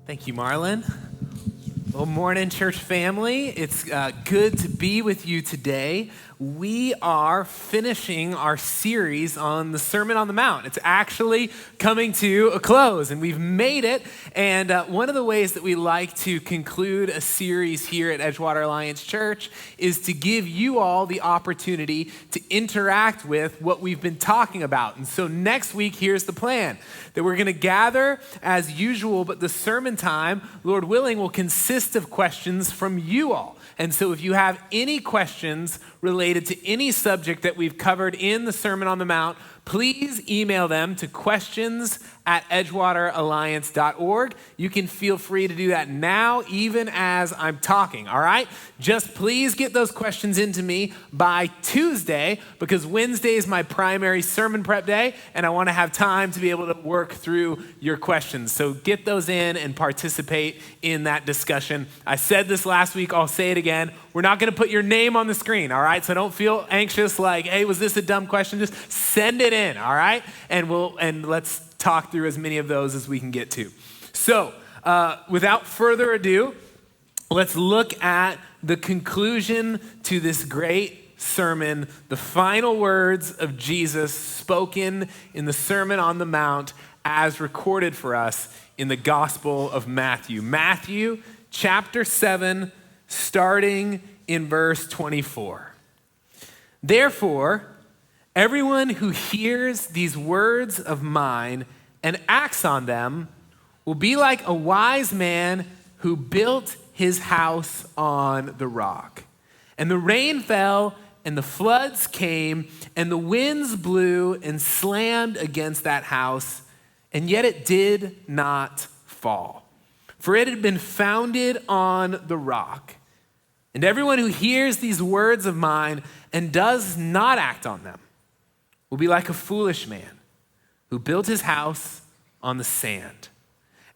Thank you, Marlon. Well, morning, church family. It's good to be with you today. We are finishing our series on the Sermon on the Mount. It's actually coming to a close, and we've made it. And one of the ways that we like to conclude a series here at Edgewater Alliance Church is to give you all the opportunity to interact with what we've been talking about. And so next week, here's the plan, that we're going to gather as usual, but the sermon time, Lord willing, will consist of questions from you all. And so if you have any questions related to any subject that we've covered in the Sermon on the Mount, please email them to questions@edgewateralliance.org. You can feel free to do that now, even as I'm talking, all right? Just please get those questions into me by Tuesday, because Wednesday is my primary sermon prep day, and I want to have time to be able to work through your questions. So get those in and participate in that discussion. I said this last week, I'll say it again. We're not going to put your name on the screen, all right? So don't feel anxious like, hey, was this a dumb question? Just send it in, all right? And let's talk through as many of those as we can get to. So without further ado, let's look at the conclusion to this great sermon, the final words of Jesus spoken in the Sermon on the Mount as recorded for us in the Gospel of Matthew. Matthew chapter 7, starting in verse 24. Therefore, everyone who hears these words of mine and acts on them will be like a wise man who built his house on the rock. And the rain fell, and the floods came, and the winds blew and slammed against that house, and yet it did not fall, for it had been founded on the rock. And everyone who hears these words of mine and does not act on them will be like a foolish man who built his house on the sand.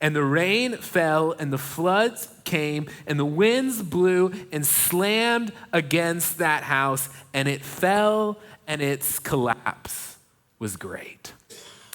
And the rain fell, and the floods came, and the winds blew and slammed against that house, and it fell, and its collapse was great.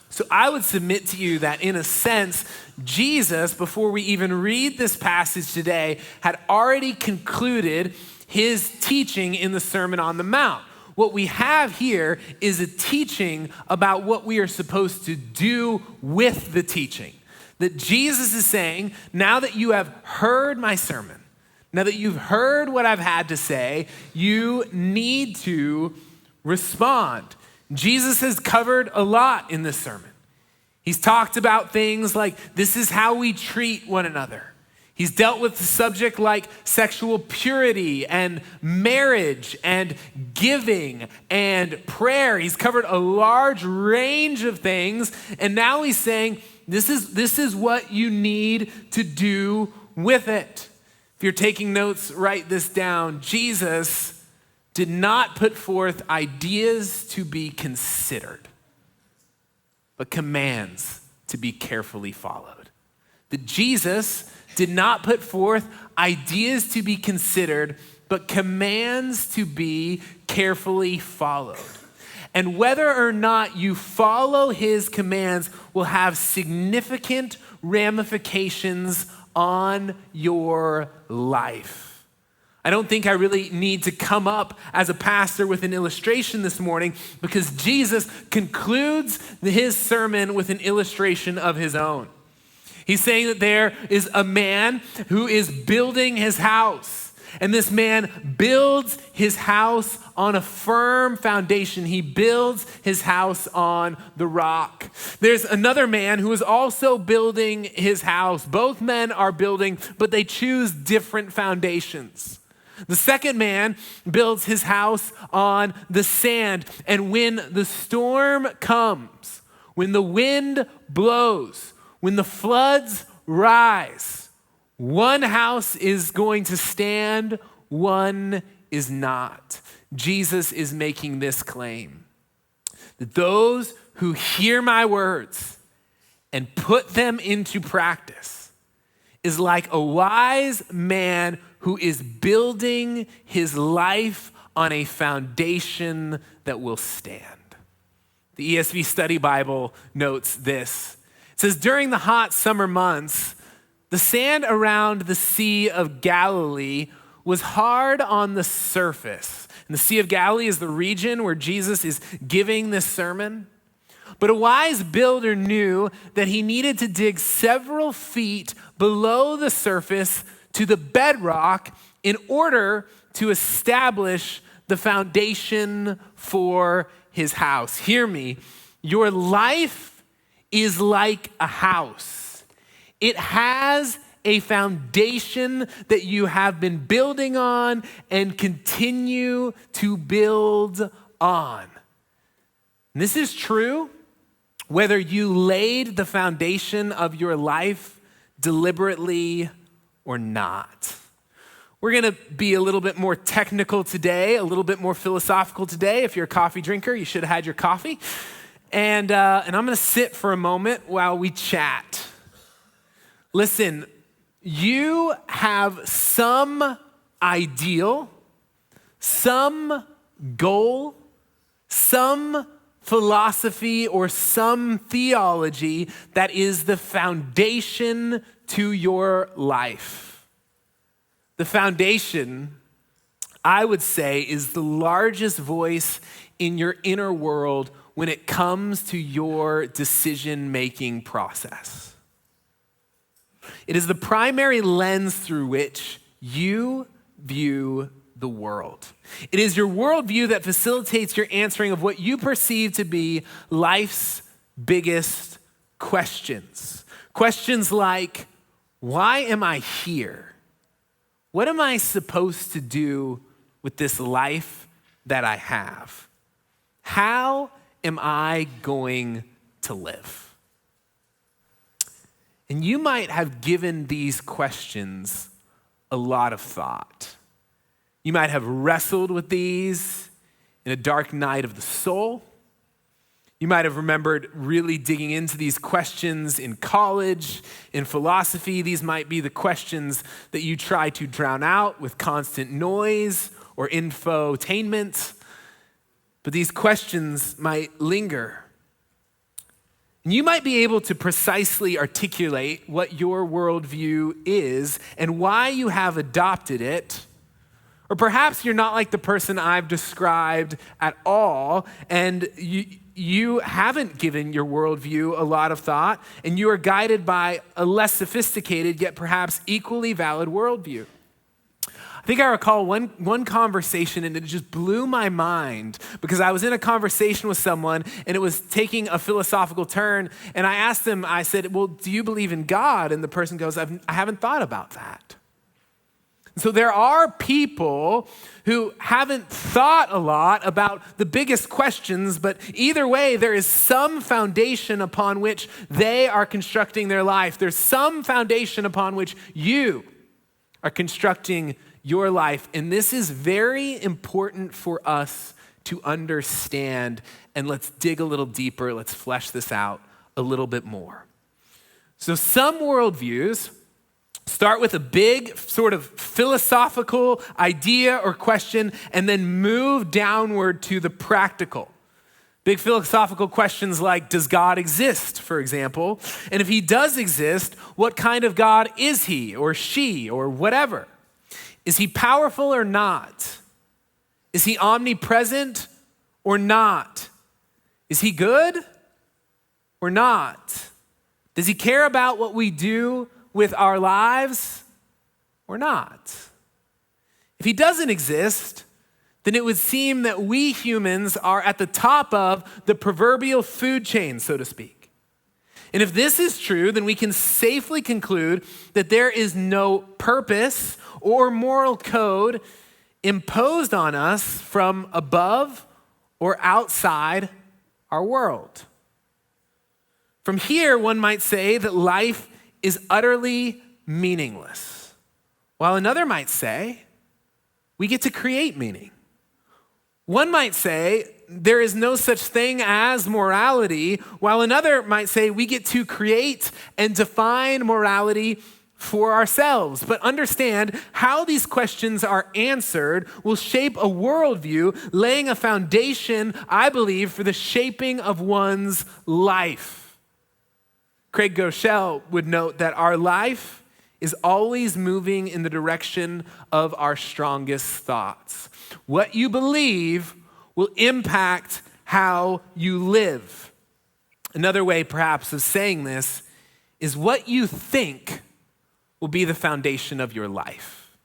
So I would submit to you that in a sense, Jesus, before we even read this passage today, had already concluded his teaching in the Sermon on the Mount. What we have here is a teaching about what we are supposed to do with the teaching. That Jesus is saying, now that you have heard my sermon, now that you've heard what I've had to say, you need to respond. Jesus has covered a lot in this sermon. He's talked about things like this is how we treat one another. He's dealt with the subject like sexual purity and marriage and giving and prayer. He's covered a large range of things, and now he's saying this is what you need to do with it. If you're taking notes, write this down. Jesus did not put forth ideas to be considered, but commands to be carefully followed. That Jesus did not put forth ideas to be considered, but commands to be carefully followed. And whether or not you follow his commands will have significant ramifications on your life. I don't think I really need to come up as a pastor with an illustration this morning, because Jesus concludes his sermon with an illustration of his own. He's saying that there is a man who is building his house. And this man builds his house on a firm foundation. He builds his house on the rock. There's another man who is also building his house. Both men are building, but they choose different foundations. The second man builds his house on the sand. And when the storm comes, when the wind blows, when the floods rise, one house is going to stand, one is not. Jesus is making this claim that those who hear my words and put them into practice is like a wise man who is building his life on a foundation that will stand. The ESV Study Bible notes this. It says, during the hot summer months, The sand around the Sea of Galilee was hard on the surface. And the Sea of Galilee is the region where Jesus is giving this sermon. But a wise builder knew that he needed to dig several feet below the surface to the bedrock in order to establish the foundation for his house. Hear me, your life is like a house. It has a foundation that you have been building on and continue to build on. And this is true whether you laid the foundation of your life deliberately or not. We're going to be a little bit more technical today, a little bit more philosophical today. If you're a coffee drinker, you should have had your coffee. And I'm going to sit for a moment while we chat. Listen, you have some ideal, some goal, some philosophy, or some theology that is the foundation to your life. The foundation, I would say, is the largest voice in your inner world when it comes to your decision-making process. It is the primary lens through which you view the world. It is your worldview that facilitates your answering of what you perceive to be life's biggest questions. Questions like, why am I here? What am I supposed to do with this life that I have? How am I going to live? And you might have given these questions a lot of thought. You might have wrestled with these in a dark night of the soul. You might have remembered really digging into these questions in college, in philosophy. These might be the questions that you try to drown out with constant noise or infotainment. But these questions might linger. And you might be able to precisely articulate what your worldview is and why you have adopted it. Or perhaps you're not like the person I've described at all, and you haven't given your worldview a lot of thought, and you are guided by a less sophisticated yet perhaps equally valid worldview. I think I recall one conversation, and it just blew my mind because I was in a conversation with someone and it was taking a philosophical turn, and I asked them, I said, well, do you believe in God? And the person goes, I haven't thought about that. So there are people who haven't thought a lot about the biggest questions, but either way, there is some foundation upon which they are constructing their life. There's some foundation upon which you are constructing your life. And this is very important for us to understand. And let's dig a little deeper. Let's flesh this out a little bit more. So some worldviews start with a big sort of philosophical idea or question and then move downward to the practical. Big philosophical questions like, does God exist, for example? And if he does exist, what kind of God is he or she or whatever? Is he powerful or not? Is he omnipresent or not? Is he good or not? Does he care about what we do with our lives or not? If he doesn't exist, then it would seem that we humans are at the top of the proverbial food chain, so to speak. And if this is true, then we can safely conclude that there is no purpose or moral code imposed on us from above or outside our world. From here, one might say that life is utterly meaningless, while another might say we get to create meaning. One might say there is no such thing as morality, while another might say we get to create and define morality for ourselves. But understand how these questions are answered will shape a worldview, laying a foundation, I believe, for the shaping of one's life. Craig Groeschel would note that our life is always moving in the direction of our strongest thoughts. What you believe will impact how you live. Another way, perhaps, of saying this is what you think will be the foundation of your life.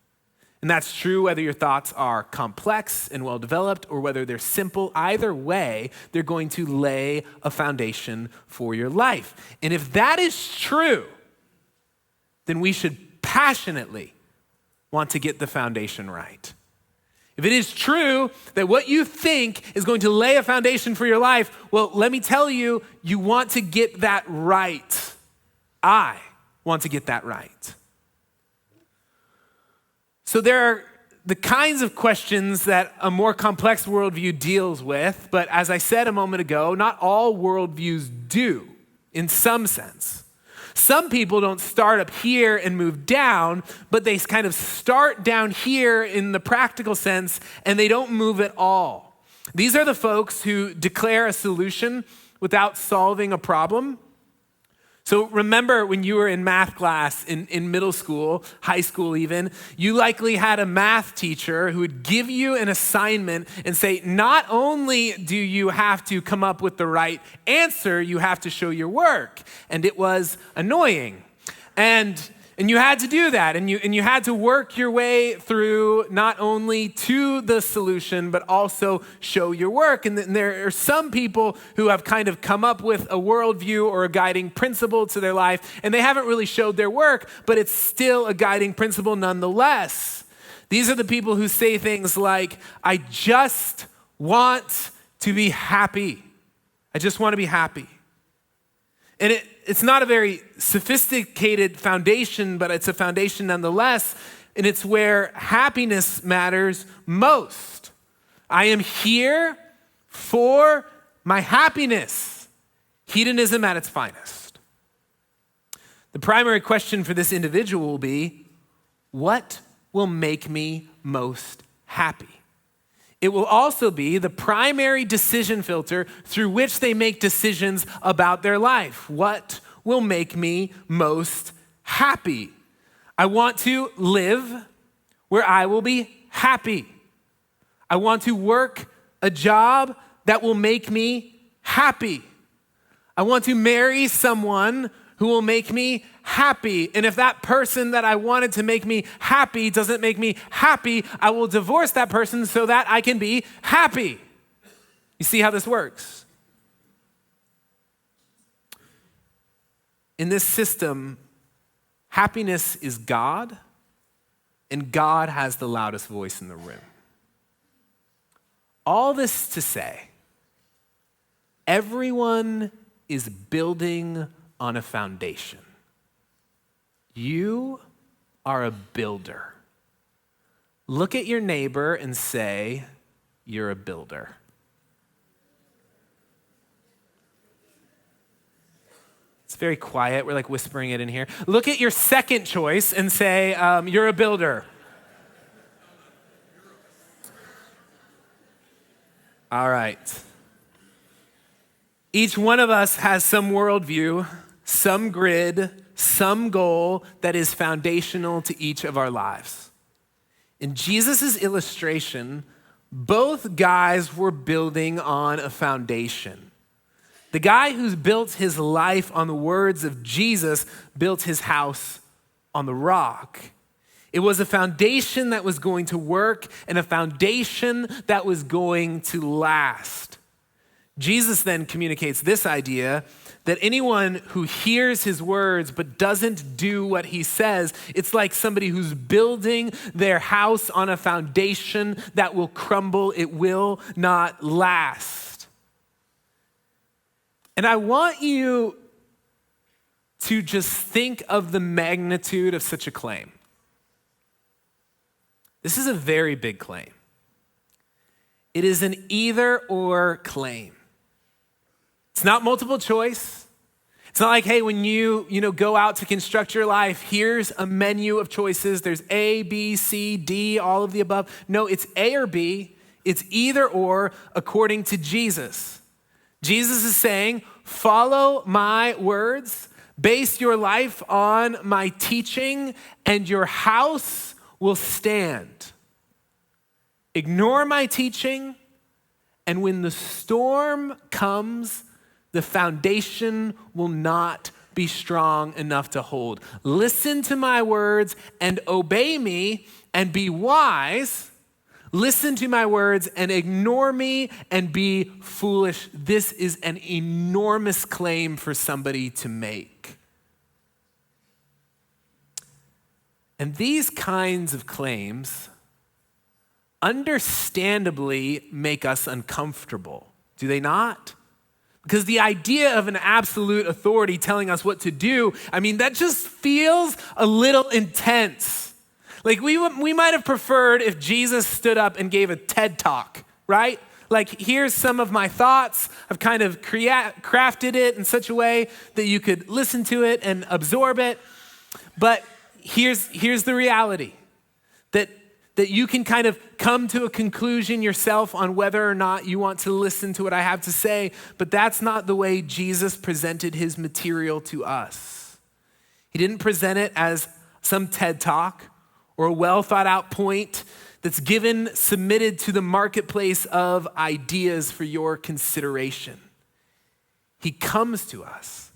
And that's true whether your thoughts are complex and well-developed or whether they're simple. Either way, they're going to lay a foundation for your life. And if that is true, then we should passionately want to get the foundation right. If it is true that what you think is going to lay a foundation for your life, well, let me tell you, you want to get that right. I want to get that right. So there are the kinds of questions that a more complex worldview deals with, but as I said a moment ago, not all worldviews do, in some sense. Some people don't start up here and move down, but they kind of start down here in the practical sense, and they don't move at all. These are the folks who declare a solution without solving a problem. So remember when you were in math class in middle school, high school even, you likely had a math teacher who would give you an assignment and say, not only do you have to come up with the right answer, you have to show your work. And it was annoying. And you had to do that, and you had to work your way through not only to the solution, but also show your work. And there are some people who have kind of come up with a worldview or a guiding principle to their life, and they haven't really showed their work, but it's still a guiding principle nonetheless. These are the people who say things like, I just want to be happy. I just want to be happy. And it's not a very sophisticated foundation, but it's a foundation nonetheless, and it's where happiness matters most. I am here for my happiness. Hedonism at its finest. The primary question for this individual will be, what will make me most happy? It will also be the primary decision filter through which they make decisions about their life. What will make me most happy? I want to live where I will be happy. I want to work a job that will make me happy. I want to marry someone who will make me happy. And if that person that I wanted to make me happy doesn't make me happy, I will divorce that person so that I can be happy. You see how this works? In this system, happiness is God, and God has the loudest voice in the room. All this to say, everyone is building on a foundation. You are a builder. Look at your neighbor and say, you're a builder. It's very quiet. We're like whispering it in here. Look at your second choice and say, you're a builder. All right. Each one of us has some worldview, some grid, some goal that is foundational to each of our lives. In Jesus' illustration, both guys were building on a foundation. The guy who's built his life on the words of Jesus built his house on the rock. It was a foundation that was going to work and a foundation that was going to last. Jesus then communicates this idea that anyone who hears his words but doesn't do what he says, it's like somebody who's building their house on a foundation that will crumble. It will not last. And I want you to just think of the magnitude of such a claim. This is a very big claim. It is an either-or claim. It's not multiple choice. It's not like, hey, when you go out to construct your life, here's a menu of choices. There's A, B, C, D, all of the above. No, it's A or B. It's either or according to Jesus. Jesus is saying, follow my words, Base your life on my teaching, and your house will stand. Ignore my teaching, and when the storm comes, the foundation will not be strong enough to hold. Listen to my words and obey me and be wise. Listen to my words and ignore me and be foolish. This is an enormous claim for somebody to make. And these kinds of claims understandably make us uncomfortable, do they not? Because the idea of an absolute authority telling us what to do, that just feels a little intense. Like we might have preferred if Jesus stood up and gave a TED talk, right? Like, here's some of my thoughts. I've kind of crafted it in such a way that you could listen to it and absorb it. But here's the reality, that you can kind of come to a conclusion yourself on whether or not you want to listen to what I have to say, but that's not the way Jesus presented his material to us. He didn't present it as some TED talk or a well thought out point that's submitted to the marketplace of ideas for your consideration. He comes to us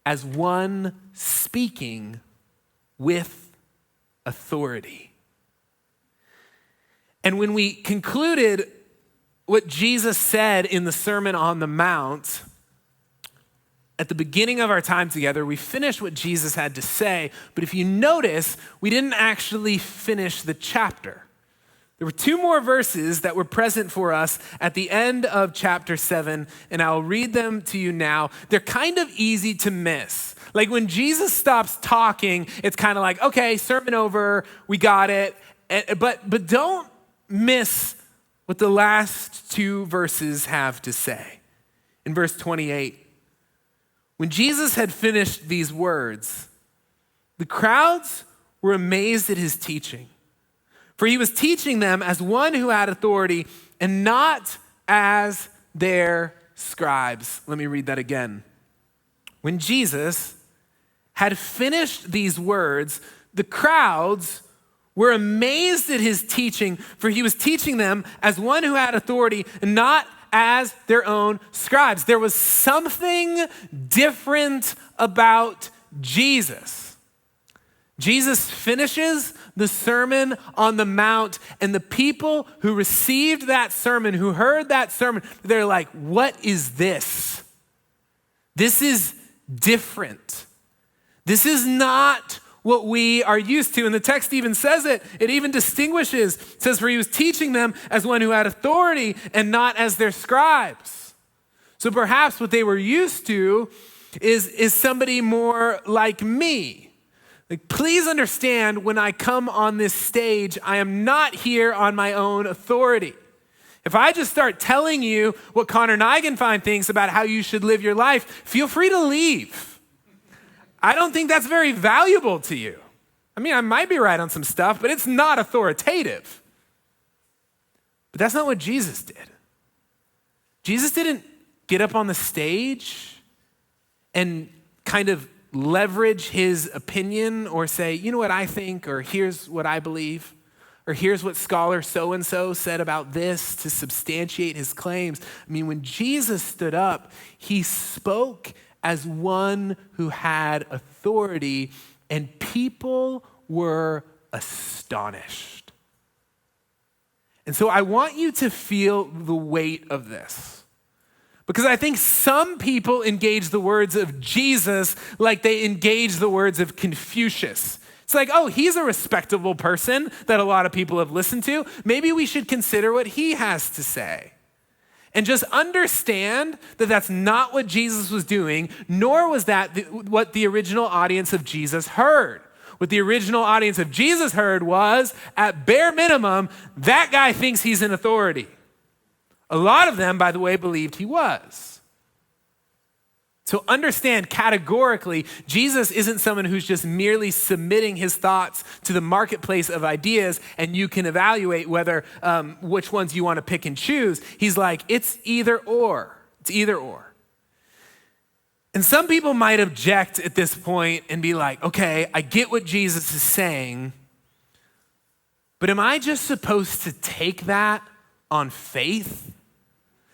as one speaking with authority. And when we concluded what Jesus said in the Sermon on the Mount, at the beginning of our time together, we finished what Jesus had to say, but if you notice, we didn't actually finish the chapter. There were 2 more verses that were present for us at the end of chapter 7, and I'll read them to you now. They're kind of easy to miss. Like when Jesus stops talking, it's kind of like, okay, sermon over, we got it. But don't miss what the last 2 verses have to say. In verse 28, when Jesus had finished these words, the crowds were amazed at his teaching, for he was teaching them as one who had authority and not as their scribes. Let me read that again. When Jesus had finished these words, the crowds were amazed at his teaching, for he was teaching them as one who had authority and not as their own scribes. There was something different about Jesus. Jesus finishes the Sermon on the Mount, and the people who received that sermon, who heard that sermon, they're like, what is this? This is different. This is not what we are used to. And the text even says it. It even distinguishes. It says, for he was teaching them as one who had authority and not as their scribes. So perhaps what they were used to is somebody more like me. Like, please understand, when I come on this stage, I am not here on my own authority. If I just start telling you what Connor Neigenfind thinks about how you should live your life, feel free to leave. I don't think that's very valuable to you. I might be right on some stuff, but it's not authoritative. But that's not what Jesus did. Jesus didn't get up on the stage and kind of leverage his opinion or say, you know what I think, or here's what I believe, or here's what scholar so-and-so said about this to substantiate his claims. When Jesus stood up, he spoke as one who had authority, and people were astonished. And so I want you to feel the weight of this, because I think some people engage the words of Jesus like they engage the words of Confucius. It's like, oh, he's a respectable person that a lot of people have listened to. Maybe we should consider what he has to say. And just understand that that's not what Jesus was doing, nor was that what the original audience of Jesus heard. What the original audience of Jesus heard was, at bare minimum, that guy thinks he's an authority. A lot of them, by the way, believed he was. So understand categorically, Jesus isn't someone who's just merely submitting his thoughts to the marketplace of ideas and you can evaluate whether which ones you want to pick and choose. He's like, it's either or. It's either or. And some people might object at this point and be like, okay, I get what Jesus is saying, but am I just supposed to take that on faith?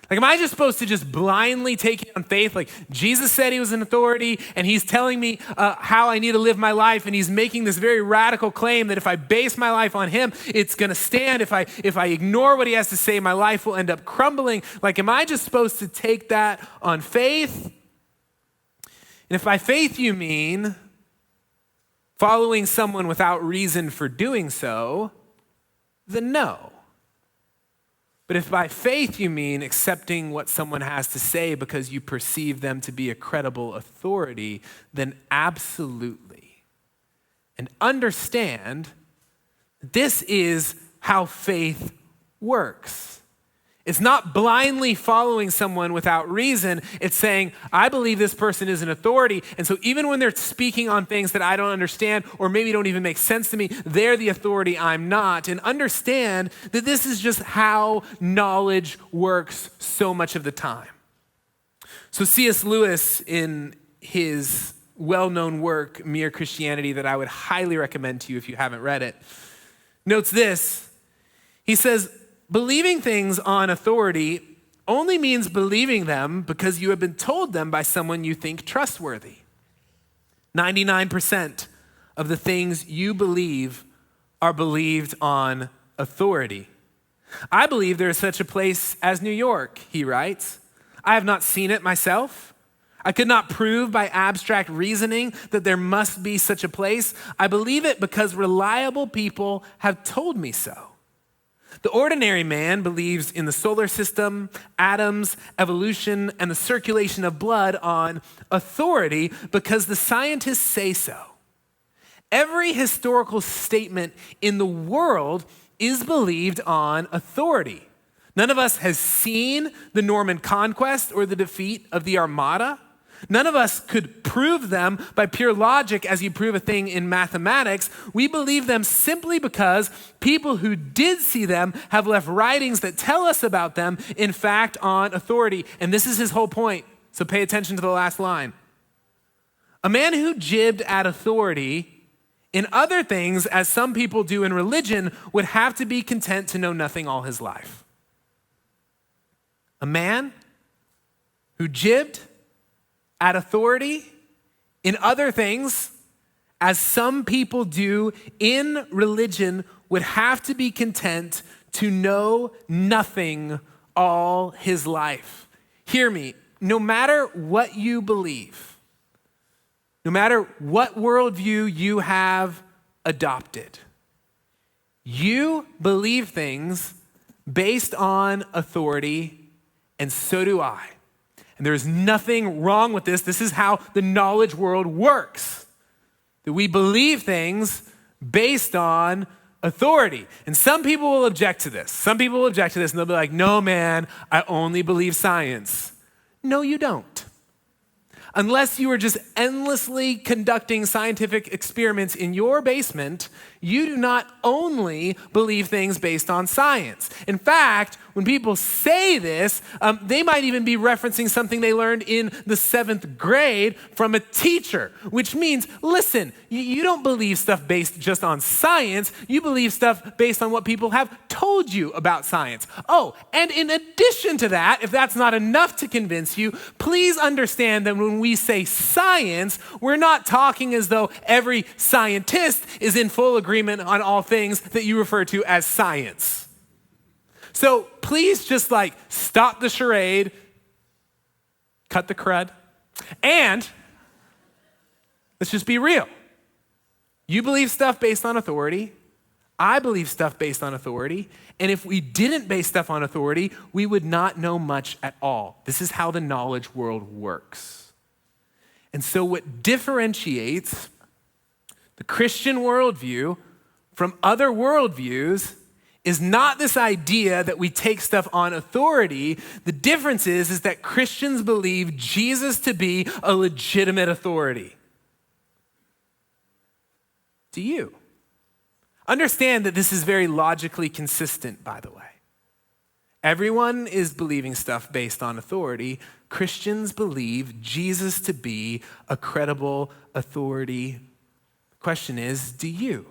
Like, am I just supposed to just blindly take it on faith? Like, Jesus said he was an authority, and he's telling me how I need to live my life, and he's making this very radical claim that if I base my life on him, it's gonna stand. If I ignore what he has to say, my life will end up crumbling. Like, am I just supposed to take that on faith? And if by faith you mean following someone without reason for doing so, then no. But if by faith you mean accepting what someone has to say because you perceive them to be a credible authority, then absolutely. And understand, this is how faith works. It's not blindly following someone without reason. It's saying, I believe this person is an authority, and so even when they're speaking on things that I don't understand or maybe don't even make sense to me, they're the authority, I'm not. And understand that this is just how knowledge works so much of the time. So C.S. Lewis, in his well-known work, Mere Christianity, that I would highly recommend to you if you haven't read it, notes this. He says, believing things on authority only means believing them because you have been told them by someone you think trustworthy. 99% of the things you believe are believed on authority. I believe there is such a place as New York, he writes. I have not seen it myself. I could not prove by abstract reasoning that there must be such a place. I believe it because reliable people have told me so. The ordinary man believes in the solar system, atoms, evolution, and the circulation of blood on authority because the scientists say so. Every historical statement in the world is believed on authority. None of us has seen the Norman conquest or the defeat of the Armada. None of us could prove them by pure logic as you prove a thing in mathematics. We believe them simply because people who did see them have left writings that tell us about them, in fact, on authority. And this is his whole point, so pay attention to the last line. A man who jibbed at authority in other things, as some people do in religion, would have to be content to know nothing all his life. A man who jibbed at authority in other things, as some people do in religion, would have to be content to know nothing all his life. Hear me, no matter what you believe, no matter what worldview you have adopted, you believe things based on authority, and so do I. And there's nothing wrong with this. This is how the knowledge world works. That we believe things based on authority. And some people will object to this. Some people will object to this and they'll be like, no, man, I only believe science. No, you don't. Unless you are just endlessly conducting scientific experiments in your basement, you do not only believe things based on science. In fact, when people say this, they might even be referencing something they learned in the 7th grade from a teacher, which means, listen, you don't believe stuff based just on science. You believe stuff based on what people have told you about science. Oh, and in addition to that, if that's not enough to convince you, please understand that when we say science, we're not talking as though every scientist is in full agreement on all things that you refer to as science. So please just stop the charade, cut the crud, and let's just be real. You believe stuff based on authority. I believe stuff based on authority. And if we didn't base stuff on authority, we would not know much at all. This is how the knowledge world works. And so what differentiates the Christian worldview from other worldviews is not this idea that we take stuff on authority. The difference is that Christians believe Jesus to be a legitimate authority. Do you? Understand that this is very logically consistent, by the way. Everyone is believing stuff based on authority Christians believe Jesus to be a credible authority. The question is, do you?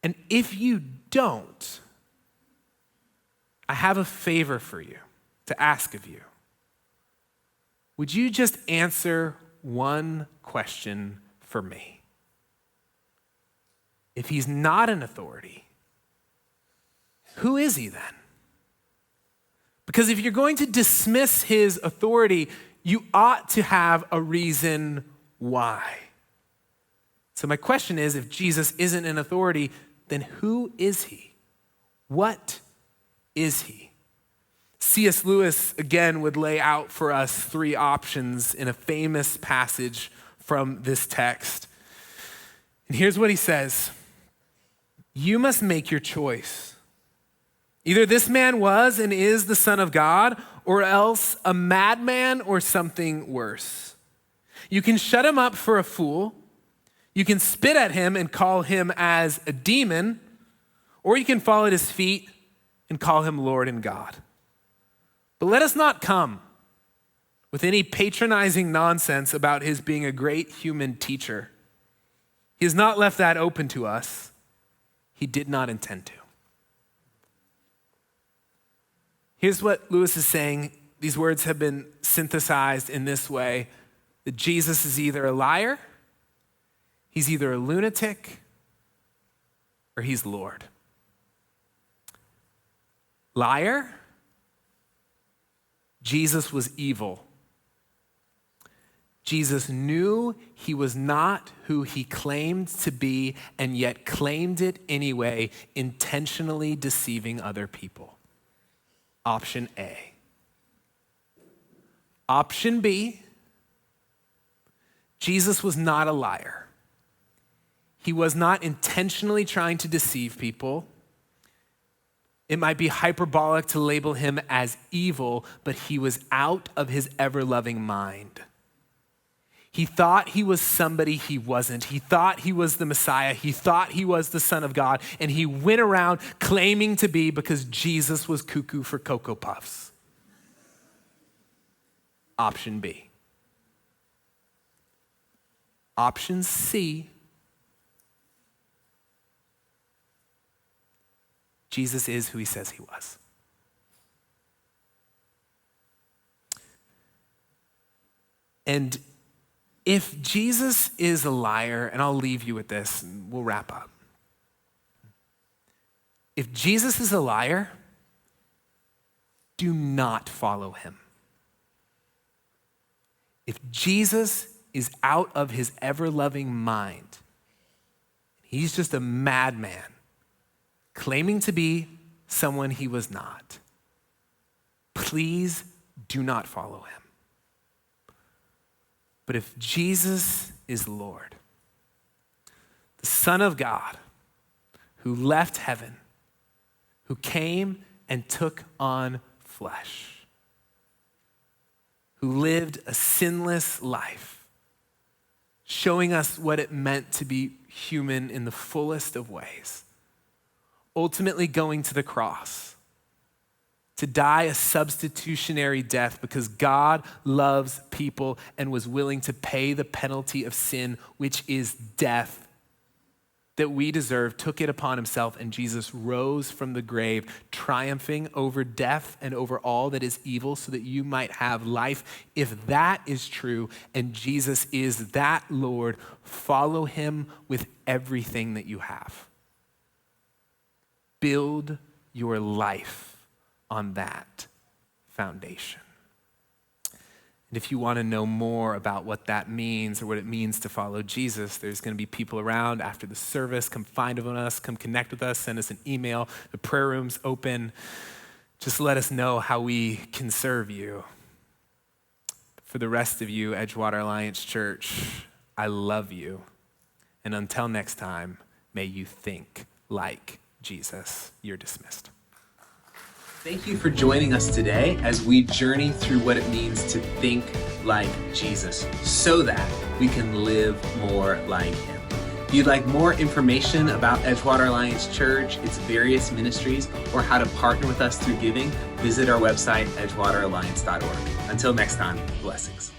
And if you don't, I have a favor for you to ask of you. Would you just answer one question for me? If he's not an authority, who is he then? Because if you're going to dismiss his authority, you ought to have a reason why. So my question is, if Jesus isn't an authority, then who is he? What is he? C.S. Lewis, again, would lay out for us three options in a famous passage from this text. And here's what he says. You must make your choice. Either this man was and is the Son of God, or else a madman or something worse. You can shut him up for a fool. You can spit at him and call him as a demon, or you can fall at his feet and call him Lord and God. But let us not come with any patronizing nonsense about his being a great human teacher. He has not left that open to us. He did not intend to. Here's what Lewis is saying. These words have been synthesized in this way, that Jesus is either a liar, he's either a lunatic, or he's Lord. Liar, Jesus was evil. Jesus knew he was not who he claimed to be, and yet claimed it anyway, intentionally deceiving other people. Option A. Option B, Jesus was not a liar. He was not intentionally trying to deceive people. It might be hyperbolic to label him as evil, but he was out of his ever-loving mind. He thought he was somebody he wasn't. He thought he was the Messiah. He thought he was the Son of God. And he went around claiming to be because Jesus was cuckoo for Cocoa Puffs. Option B. Option C. Jesus is who he says he was. And if Jesus is a liar, and I'll leave you with this, and we'll wrap up. If Jesus is a liar, do not follow him. If Jesus is out of his ever-loving mind, he's just a madman, claiming to be someone he was not, please do not follow him. But if Jesus is Lord, the Son of God, who left heaven, who came and took on flesh, who lived a sinless life, showing us what it meant to be human in the fullest of ways, ultimately going to the cross, to die a substitutionary death because God loves people and was willing to pay the penalty of sin, which is death, that we deserve, took it upon himself, and Jesus rose from the grave, triumphing over death and over all that is evil so that you might have life. If that is true and Jesus is that Lord, follow him with everything that you have. Build your life on that foundation. And if you want to know more about what that means or what it means to follow Jesus, there's going to be people around after the service. Come find us, come connect with us, send us an email. The prayer room's open. Just let us know how we can serve you. For the rest of you, Edgewater Alliance Church, I love you. And until next time, may you think like Jesus. You're dismissed. Thank you for joining us today as we journey through what it means to think like Jesus so that we can live more like him. If you'd like more information about Edgewater Alliance Church, its various ministries, or how to partner with us through giving, visit our website, edgewateralliance.org. Until next time, blessings.